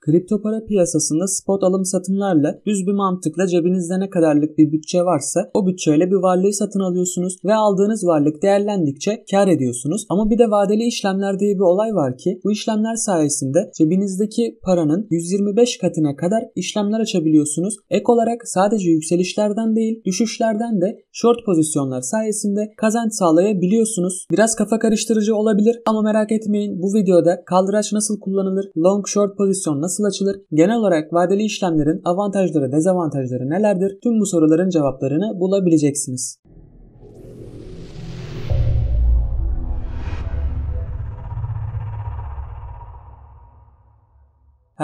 Kripto para piyasasında spot alım satımlarla düz bir mantıkla cebinizde ne kadarlık bir bütçe varsa o bütçeyle bir varlığı satın alıyorsunuz ve aldığınız varlık değerlendikçe kar ediyorsunuz. Ama bir de vadeli işlemler diye bir olay var ki bu işlemler sayesinde cebinizdeki paranın 125 katına kadar işlemler açabiliyorsunuz. Ek olarak sadece yükselişlerden değil düşüşlerden de short pozisyonlar sayesinde kazanç sağlayabiliyorsunuz. Biraz kafa karıştırıcı olabilir ama merak etmeyin, bu videoda kaldıraç nasıl kullanılır, long short pozisyon nasıl açılır, genel olarak vadeli işlemlerin avantajları dezavantajları nelerdir, tüm bu soruların cevaplarını bulabileceksiniz.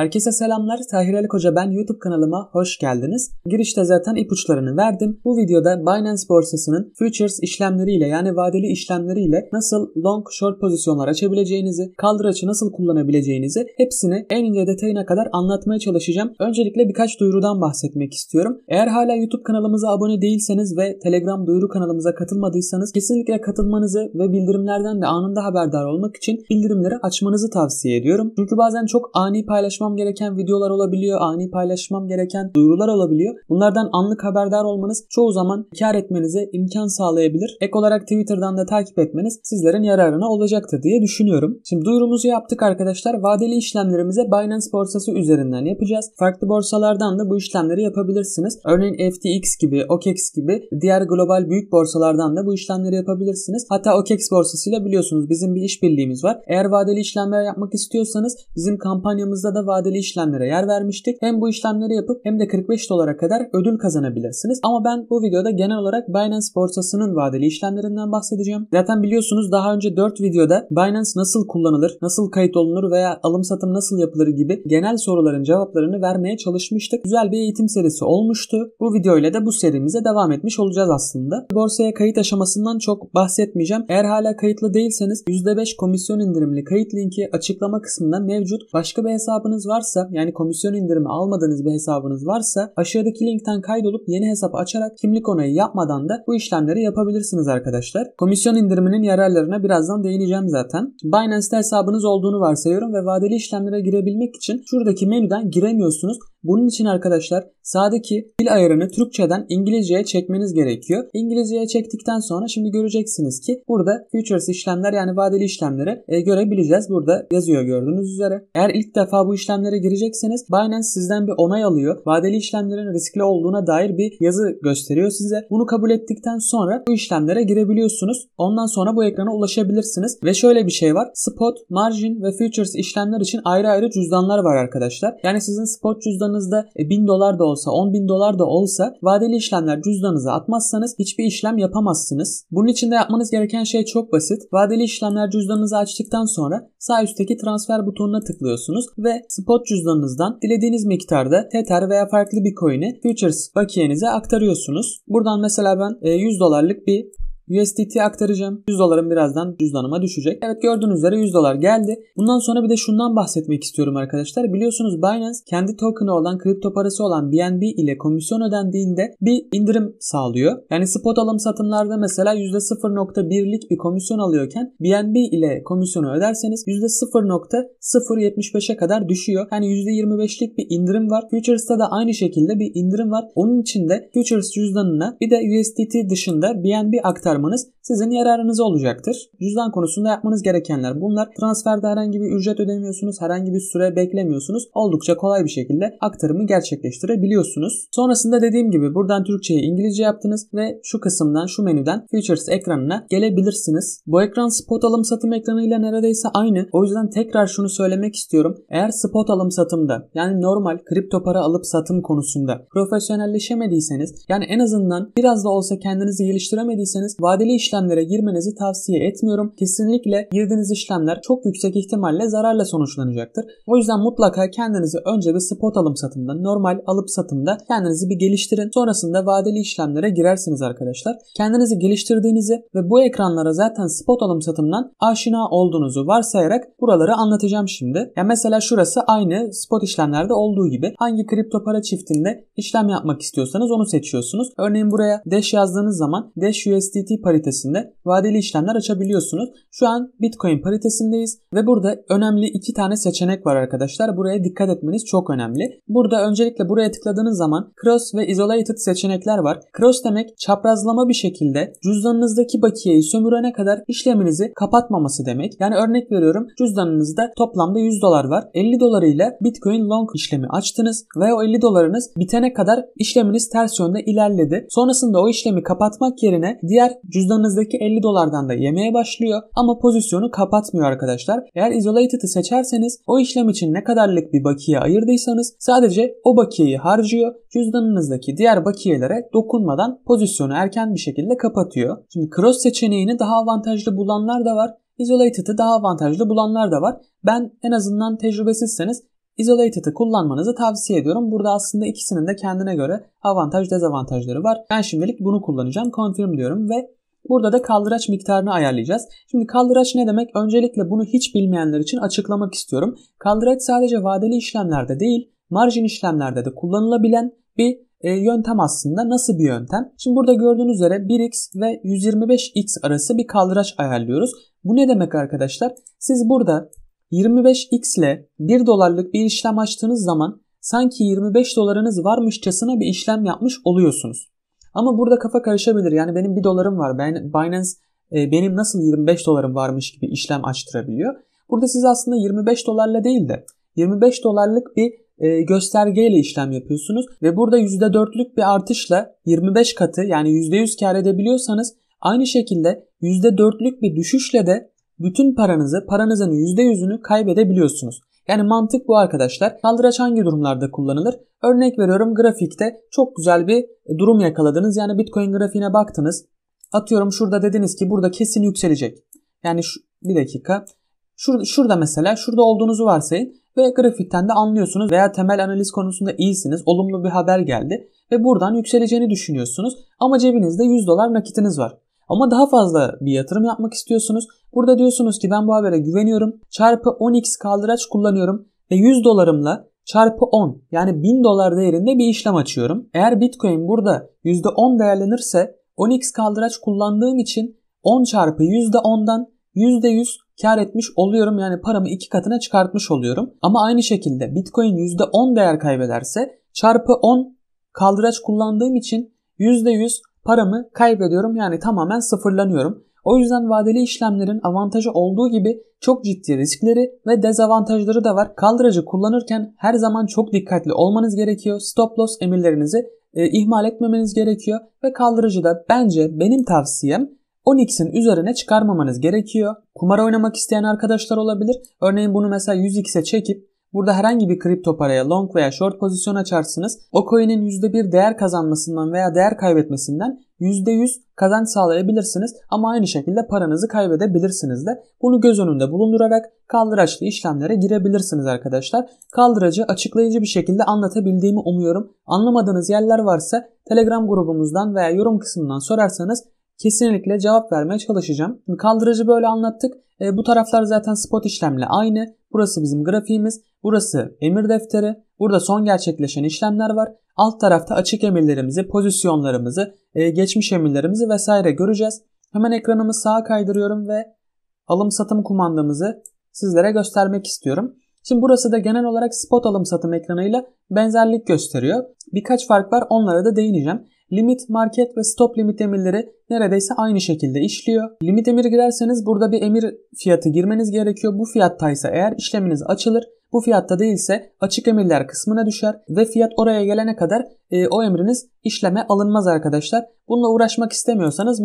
Herkese selamlar. Tahir Ali Koca ben. YouTube kanalıma hoş geldiniz. Girişte zaten ipuçlarını verdim. Bu videoda Binance borsasının futures işlemleriyle yani vadeli işlemleriyle nasıl long short pozisyonlar açabileceğinizi, kaldıraçı nasıl kullanabileceğinizi hepsini en ince detayına kadar anlatmaya çalışacağım. Öncelikle birkaç duyurudan bahsetmek istiyorum. Eğer hala YouTube kanalımıza abone değilseniz ve Telegram duyuru kanalımıza katılmadıysanız kesinlikle katılmanızı ve bildirimlerden de anında haberdar olmak için bildirimleri açmanızı tavsiye ediyorum. Çünkü bazen çok ani paylaşmam gereken videolar olabiliyor, ani paylaşmam gereken duyurular olabiliyor. Bunlardan anlık haberdar olmanız çoğu zaman kar etmenize imkan sağlayabilir. Ek olarak Twitter'dan da takip etmeniz sizlerin yararına olacaktır diye düşünüyorum. Şimdi duyurumuzu yaptık arkadaşlar. Vadeli işlemlerimize Binance borsası üzerinden yapacağız. Farklı borsalardan da bu işlemleri yapabilirsiniz. Örneğin FTX gibi, OKEX gibi diğer global büyük borsalardan da bu işlemleri yapabilirsiniz. Hatta OKEX borsasıyla biliyorsunuz bizim bir işbirliğimiz var. Eğer vadeli işlemler yapmak istiyorsanız bizim kampanyamızda da vadeli işlemlere yer vermiştik. Hem bu işlemleri yapıp hem de 45 dolara kadar ödül kazanabilirsiniz. Ama ben bu videoda genel olarak Binance borsasının vadeli işlemlerinden bahsedeceğim. Zaten biliyorsunuz daha önce 4 videoda Binance nasıl kullanılır, nasıl kayıt olunur veya alım satım nasıl yapılır gibi genel soruların cevaplarını vermeye çalışmıştık. Güzel bir eğitim serisi olmuştu. Bu videoyla da bu serimize devam etmiş olacağız aslında. Borsaya kayıt aşamasından çok bahsetmeyeceğim. Eğer hala kayıtlı değilseniz %5 komisyon indirimli kayıt linki açıklama kısmında mevcut. Başka bir hesabınız varsa yani komisyon indirimi almadığınız bir hesabınız varsa aşağıdaki linkten kaydolup yeni hesap açarak kimlik onayı yapmadan da bu işlemleri yapabilirsiniz arkadaşlar. Komisyon indiriminin yararlarına birazdan değineceğim zaten. Binance'te hesabınız olduğunu varsayıyorum ve vadeli işlemlere girebilmek için şuradaki menüden giremiyorsunuz. Bunun için arkadaşlar sağdaki dil ayarını Türkçeden İngilizceye çekmeniz gerekiyor. İngilizceye çektikten sonra şimdi göreceksiniz ki burada futures işlemler yani vadeli işlemleri görebileceğiz. Burada yazıyor gördüğünüz üzere. Eğer ilk defa bu işlemlere girecekseniz Binance sizden bir onay alıyor. Vadeli işlemlerin riskli olduğuna dair bir yazı gösteriyor size. Bunu kabul ettikten sonra bu işlemlere girebiliyorsunuz. Ondan sonra bu ekrana ulaşabilirsiniz. Ve şöyle bir şey var. Spot, margin ve futures işlemler için ayrı ayrı cüzdanlar var arkadaşlar. Yani sizin spot cüzdanınızda $1000 da olsa, $10.000 da olsa vadeli işlemler cüzdanınıza atmazsanız hiçbir işlem yapamazsınız. Bunun için de yapmanız gereken şey çok basit. Vadeli işlemler cüzdanınızı açtıktan sonra sağ üstteki transfer butonuna tıklıyorsunuz ve spot cüzdanınızdan dilediğiniz miktarda Tether veya farklı bir coin'i futures bakiyenize aktarıyorsunuz. Buradan mesela ben $100'lık bir USDT aktaracağım. $100 birazdan cüzdanıma düşecek. Evet gördüğünüz üzere $100 geldi. Bundan sonra bir de şundan bahsetmek istiyorum arkadaşlar. Biliyorsunuz Binance kendi token'ı olan kripto parası olan BNB ile komisyon ödendiğinde bir indirim sağlıyor. Yani spot alım satımlarda mesela %0.1'lik bir komisyon alıyorken BNB ile komisyonu öderseniz %0.075'e kadar düşüyor. Yani %25'lik bir indirim var. Futures'ta da aynı şekilde bir indirim var. Onun için de Futures cüzdanına bir de USDT dışında BNB aktarmanız sizin yararınıza olacaktır. Cüzdan konusunda yapmanız gerekenler bunlar. Transferde herhangi bir ücret ödemiyorsunuz, herhangi bir süre beklemiyorsunuz. Oldukça kolay bir şekilde aktarımı gerçekleştirebiliyorsunuz. Sonrasında dediğim gibi buradan Türkçeyi İngilizce yaptınız ve şu kısımdan, şu menüden Futures ekranına gelebilirsiniz. Bu ekran spot alım satım ekranıyla neredeyse aynı. O yüzden tekrar şunu söylemek istiyorum. Eğer spot alım satımda yani normal kripto para alıp satım konusunda profesyonelleşemediyseniz yani en azından biraz da olsa kendinizi geliştiremediyseniz vadeli işlemlere girmenizi tavsiye etmiyorum. Kesinlikle girdiğiniz işlemler çok yüksek ihtimalle zararla sonuçlanacaktır. O yüzden mutlaka kendinizi önce bir spot alım satımda, normal alıp satımda kendinizi bir geliştirin. Sonrasında vadeli işlemlere girersiniz arkadaşlar. Kendinizi geliştirdiğinizi ve bu ekranlara zaten spot alım satımdan aşina olduğunuzu varsayarak buraları anlatacağım şimdi. Yani mesela şurası aynı spot işlemlerde olduğu gibi. Hangi kripto para çiftinde işlem yapmak istiyorsanız onu seçiyorsunuz. Örneğin buraya Dash yazdığınız zaman Dash USDT paritesi paritesinde vadeli işlemler açabiliyorsunuz. Şu an Bitcoin paritesindeyiz ve burada önemli 2 tane seçenek var arkadaşlar. Buraya dikkat etmeniz çok önemli. Burada öncelikle buraya tıkladığınız zaman Cross ve Isolated seçenekler var. Cross demek çaprazlama bir şekilde cüzdanınızdaki bakiyeyi sömürene kadar işleminizi kapatmaması demek. Yani örnek veriyorum, cüzdanınızda toplamda $100 var. $50 ile Bitcoin long işlemi açtınız ve o $50 bitene kadar işleminiz ters yönde ilerledi. Sonrasında o işlemi kapatmak yerine diğer cüzdanınızdaki $50'dan da yemeye başlıyor ama pozisyonu kapatmıyor arkadaşlar. Eğer Isolated'ı seçerseniz o işlem için ne kadarlık bir bakiye ayırdıysanız sadece o bakiyeyi harcıyor. Cüzdanınızdaki diğer bakiyelere dokunmadan pozisyonu erken bir şekilde kapatıyor. Şimdi Cross seçeneğini daha avantajlı bulanlar da var. Isolated'ı daha avantajlı bulanlar da var. Ben en azından tecrübesizseniz Isolated'ı kullanmanızı tavsiye ediyorum. Burada aslında ikisinin de kendine göre avantaj dezavantajları var. Ben şimdilik bunu kullanacağım. Confirm diyorum ve burada da kaldıraç miktarını ayarlayacağız. Şimdi kaldıraç ne demek? Öncelikle bunu hiç bilmeyenler için açıklamak istiyorum. Kaldıraç sadece vadeli işlemlerde değil, marjin işlemlerde de kullanılabilen bir yöntem aslında. Nasıl bir yöntem? Şimdi burada gördüğünüz üzere 1x ve 125x arası bir kaldıraç ayarlıyoruz. Bu ne demek arkadaşlar? Siz burada 25x ile $1 bir işlem açtığınız zaman sanki $25 varmışçasına bir işlem yapmış oluyorsunuz. Ama burada kafa karışabilir. Yani benim $1 var. Binance benim nasıl $25 varmış gibi işlem açtırabiliyor. Burada siz aslında $25 değil de $25 bir göstergeyle işlem yapıyorsunuz ve burada %4'lük bir artışla 25 katı yani %100 kar edebiliyorsanız aynı şekilde %4'lük bir düşüşle de bütün paranızın %100'ünü kaybedebiliyorsunuz. Yani mantık bu arkadaşlar. Kaldıraç hangi durumlarda kullanılır? Örnek veriyorum, grafikte çok güzel bir durum yakaladınız. Yani Bitcoin grafiğine baktınız. Atıyorum şurada dediniz ki burada kesin yükselecek. Yani bir dakika. Şurada mesela şurada olduğunuzu varsayın ve grafikten de anlıyorsunuz veya temel analiz konusunda iyisiniz. Olumlu bir haber geldi ve buradan yükseleceğini düşünüyorsunuz. Ama cebinizde $100 nakitiniz var. Ama daha fazla bir yatırım yapmak istiyorsunuz. Burada diyorsunuz ki ben bu habere güveniyorum. Çarpı 10x kaldıraç kullanıyorum ve $100'ımla çarpı 10 yani $1000 değerinde bir işlem açıyorum. Eğer Bitcoin burada %10 değerlenirse 10x kaldıraç kullandığım için 10 çarpı %10'dan %100 kar etmiş oluyorum. Yani paramı 2 katına çıkartmış oluyorum. Ama aynı şekilde Bitcoin %10 değer kaybederse çarpı 10 kaldıraç kullandığım için %100 paramı kaybediyorum. Yani tamamen sıfırlanıyorum. O yüzden vadeli işlemlerin avantajı olduğu gibi çok ciddi riskleri ve dezavantajları da var. Kaldıracı kullanırken her zaman çok dikkatli olmanız gerekiyor. Stop loss emirlerinizi ihmal etmemeniz gerekiyor. Ve kaldırıcı da bence benim tavsiyem 10x'in üzerine çıkarmamanız gerekiyor. Kumar oynamak isteyen arkadaşlar olabilir. Örneğin bunu mesela 100x'e çekip burada herhangi bir kripto paraya long veya short pozisyon açarsınız. O coin'in %1 değer kazanmasından veya değer kaybetmesinden %100 kazanç sağlayabilirsiniz. Ama aynı şekilde paranızı kaybedebilirsiniz de. Bunu göz önünde bulundurarak kaldıraçlı işlemlere girebilirsiniz arkadaşlar. Kaldıracı açıklayıcı bir şekilde anlatabildiğimi umuyorum. Anlamadığınız yerler varsa Telegram grubumuzdan veya yorum kısmından sorarsanız kesinlikle cevap vermeye çalışacağım. Şimdi kaldıracı böyle anlattık. Bu taraflar zaten spot işlemle aynı. Burası bizim grafiğimiz. Burası emir defteri. Burada son gerçekleşen işlemler var. Alt tarafta açık emirlerimizi, pozisyonlarımızı, geçmiş emirlerimizi vesaire göreceğiz. Hemen ekranımı sağa kaydırıyorum ve alım satım kumandamızı sizlere göstermek istiyorum. Şimdi burası da genel olarak spot alım satım ekranıyla benzerlik gösteriyor. Birkaç fark var, onlara da değineceğim. Limit, market ve stop limit emirleri neredeyse aynı şekilde işliyor. Limit emiri girerseniz burada bir emir fiyatı girmeniz gerekiyor. Bu fiyattaysa eğer işleminiz açılır. Bu fiyatta değilse açık emirler kısmına düşer ve fiyat oraya gelene kadar o emriniz işleme alınmaz arkadaşlar. Bununla uğraşmak istemiyorsanız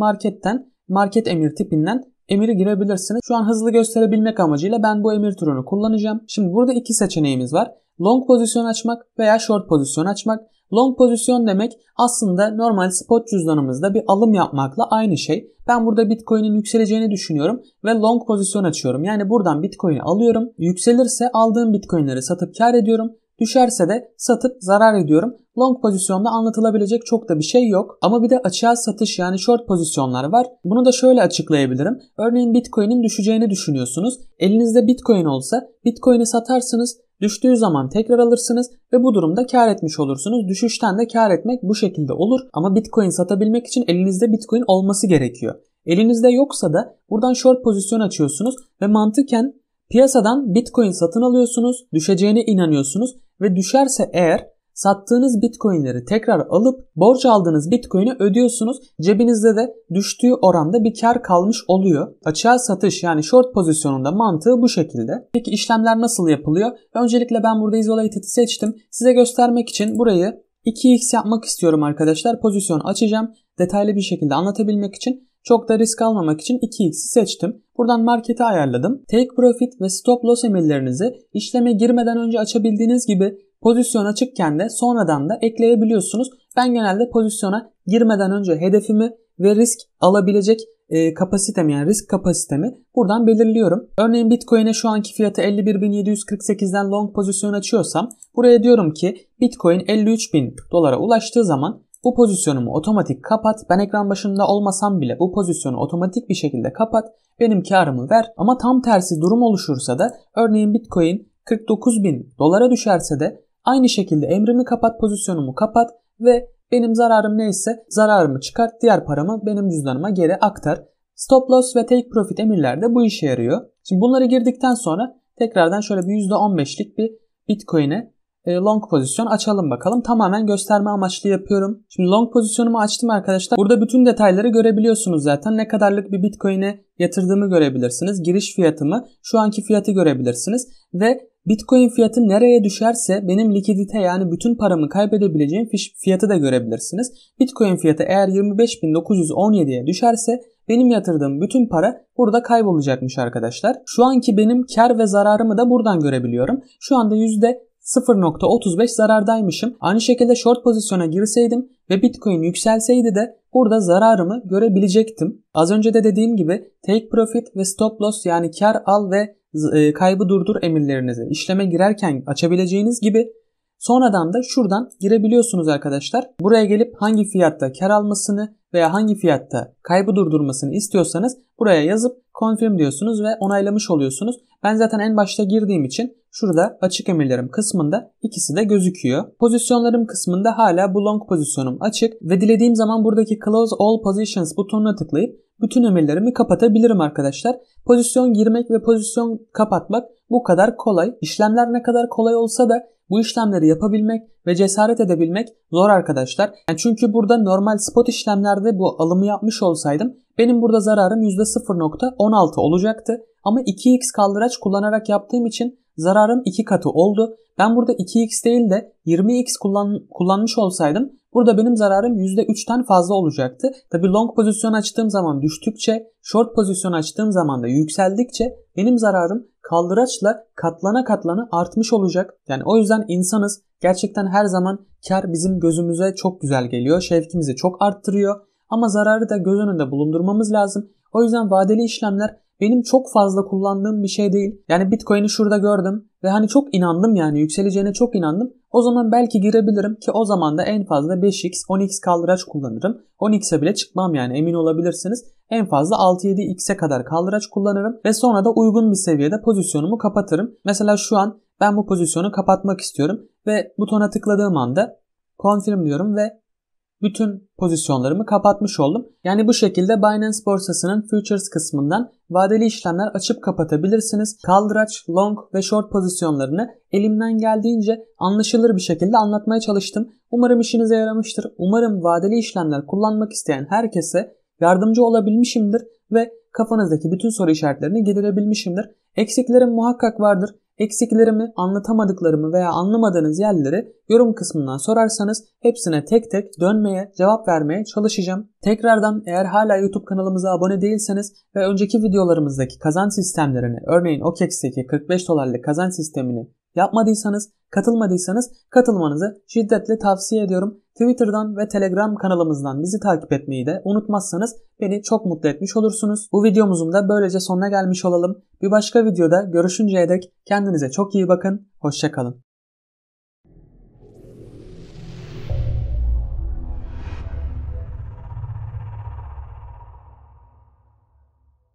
market emir tipinden emiri girebilirsiniz. Şu an hızlı gösterebilmek amacıyla ben bu emir türünü kullanacağım. Şimdi burada iki seçeneğimiz var. Long pozisyon açmak veya short pozisyon açmak. Long pozisyon demek aslında normal spot cüzdanımızda bir alım yapmakla aynı şey. Ben burada Bitcoin'in yükseleceğini düşünüyorum ve long pozisyon açıyorum. Yani buradan Bitcoin'i alıyorum. Yükselirse aldığım Bitcoin'leri satıp kar ediyorum. Düşerse de satıp zarar ediyorum. Long pozisyonda anlatılabilecek çok da bir şey yok. Ama bir de açığa satış yani short pozisyonlar var. Bunu da şöyle açıklayabilirim. Örneğin Bitcoin'in düşeceğini düşünüyorsunuz. Elinizde Bitcoin olsa Bitcoin'i satarsınız. Düştüğü zaman tekrar alırsınız ve bu durumda kar etmiş olursunuz. Düşüşten de kar etmek bu şekilde olur. Ama Bitcoin satabilmek için elinizde Bitcoin olması gerekiyor. Elinizde yoksa da buradan short pozisyon açıyorsunuz ve mantıken piyasadan Bitcoin satın alıyorsunuz, düşeceğine inanıyorsunuz ve düşerse eğer sattığınız Bitcoin'leri tekrar alıp borç aldığınız Bitcoin'i ödüyorsunuz. Cebinizde de düştüğü oranda bir kar kalmış oluyor. Açığa satış yani short pozisyonunda mantığı bu şekilde. Peki işlemler nasıl yapılıyor? Öncelikle ben burada Isolated'i seçtim. Size göstermek için burayı 2x yapmak istiyorum arkadaşlar. Pozisyon açacağım. Detaylı bir şekilde anlatabilmek için, çok da risk almamak için 2x'i seçtim. Buradan marketi ayarladım. Take profit ve stop loss emirlerinizi işleme girmeden önce açabildiğiniz gibi pozisyon açıkken de sonradan da ekleyebiliyorsunuz. Ben genelde pozisyona girmeden önce hedefimi ve risk alabilecek kapasitemi yani risk kapasitemi buradan belirliyorum. Örneğin Bitcoin'e şu anki fiyatı 51.748'den long pozisyon açıyorsam buraya diyorum ki Bitcoin 53.000 dolara ulaştığı zaman bu pozisyonumu otomatik kapat. Ben ekran başında olmasam bile bu pozisyonu otomatik bir şekilde kapat. Benim karımı ver. Ama tam tersi durum oluşursa da örneğin Bitcoin 49.000 dolara düşerse de aynı şekilde emrimi kapat, pozisyonumu kapat ve benim zararım neyse zararımı çıkart, diğer paramı benim cüzdanıma geri aktar. Stop loss ve take profit emirler de bu işe yarıyor. Şimdi bunları girdikten sonra tekrardan şöyle bir %15'lik bir Bitcoin'e long pozisyon açalım bakalım. Tamamen gösterme amaçlı yapıyorum. Şimdi long pozisyonumu açtım arkadaşlar. Burada bütün detayları görebiliyorsunuz zaten. Ne kadarlık bir Bitcoin'e yatırdığımı görebilirsiniz. Giriş fiyatımı, şu anki fiyatı görebilirsiniz. Ve Bitcoin fiyatı nereye düşerse benim likidite yani bütün paramı kaybedebileceğim fiyatı da görebilirsiniz. Bitcoin fiyatı eğer 25.917'ye düşerse benim yatırdığım bütün para burada kaybolacakmış arkadaşlar. Şu anki benim kar ve zararımı da buradan görebiliyorum. Şu anda %0.35 zarardaymışım. Aynı şekilde short pozisyona girseydim ve Bitcoin yükselseydi de burada zararımı görebilecektim. Az önce de dediğim gibi take profit ve stop loss yani kar al ve kaybı durdur emirlerinizi işleme girerken açabileceğiniz gibi sonradan da şuradan girebiliyorsunuz arkadaşlar. Buraya gelip hangi fiyatta kar almasını veya hangi fiyatta kaybı durdurmasını istiyorsanız buraya yazıp confirm diyorsunuz ve onaylamış oluyorsunuz. Ben zaten en başta girdiğim için şurada açık emirlerim kısmında ikisi de gözüküyor. Pozisyonlarım kısmında hala bu long pozisyonum açık ve dilediğim zaman buradaki close all positions butonuna tıklayıp bütün emirlerimi kapatabilirim arkadaşlar. Pozisyon girmek ve pozisyon kapatmak bu kadar kolay. İşlemler ne kadar kolay olsa da bu işlemleri yapabilmek ve cesaret edebilmek zor arkadaşlar. Yani çünkü burada normal spot işlemlerde bu alımı yapmış olsaydım benim burada zararım %0.16 olacaktı. Ama 2x kaldıraç kullanarak yaptığım için zararım 2 katı oldu. Ben burada 2x değil de 20x kullanmış olsaydım burada benim zararım %3'ten fazla olacaktı. Tabi long pozisyon açtığım zaman düştükçe, short pozisyon açtığım zaman da yükseldikçe benim zararım kaldıraçla katlana katlana artmış olacak. Yani o yüzden insanız. Gerçekten her zaman kar bizim gözümüze çok güzel geliyor. Şevkimizi çok arttırıyor. Ama zararı da göz önünde bulundurmamız lazım. O yüzden vadeli işlemler benim çok fazla kullandığım bir şey değil. Yani Bitcoin'i şurada gördüm ve hani çok inandım yani yükseleceğine çok inandım. O zaman belki girebilirim ki o zaman da en fazla 5x, 10x kaldıraç kullanırım. 10x'e bile çıkmam yani emin olabilirsiniz. En fazla 6-7x'e kadar kaldıraç kullanırım ve sonra da uygun bir seviyede pozisyonumu kapatırım. Mesela şu an ben bu pozisyonu kapatmak istiyorum ve butona tıkladığım anda confirm diyorum ve bütün pozisyonlarımı kapatmış oldum. Yani bu şekilde Binance borsasının futures kısmından vadeli işlemler açıp kapatabilirsiniz. Kaldıraç, long ve short pozisyonlarını elimden geldiğince anlaşılır bir şekilde anlatmaya çalıştım. Umarım işinize yaramıştır. Umarım vadeli işlemler kullanmak isteyen herkese yardımcı olabilmişimdir ve kafanızdaki bütün soru işaretlerini giderebilmişimdir. Eksiklerim muhakkak vardır. Eksiklerimi, anlatamadıklarımı veya anlamadığınız yerleri yorum kısmından sorarsanız hepsine tek tek dönmeye, cevap vermeye çalışacağım. Tekrardan eğer hala YouTube kanalımıza abone değilseniz ve önceki videolarımızdaki kazanç sistemlerini, örneğin OKEX'teki 45 dolarlık kazanç sistemini yapmadıysanız, katılmadıysanız katılmanızı şiddetle tavsiye ediyorum. Twitter'dan ve Telegram kanalımızdan bizi takip etmeyi de unutmazsanız beni çok mutlu etmiş olursunuz. Bu videomuzun da böylece sonuna gelmiş olalım. Bir başka videoda görüşünceye dek kendinize çok iyi bakın. Hoşça kalın.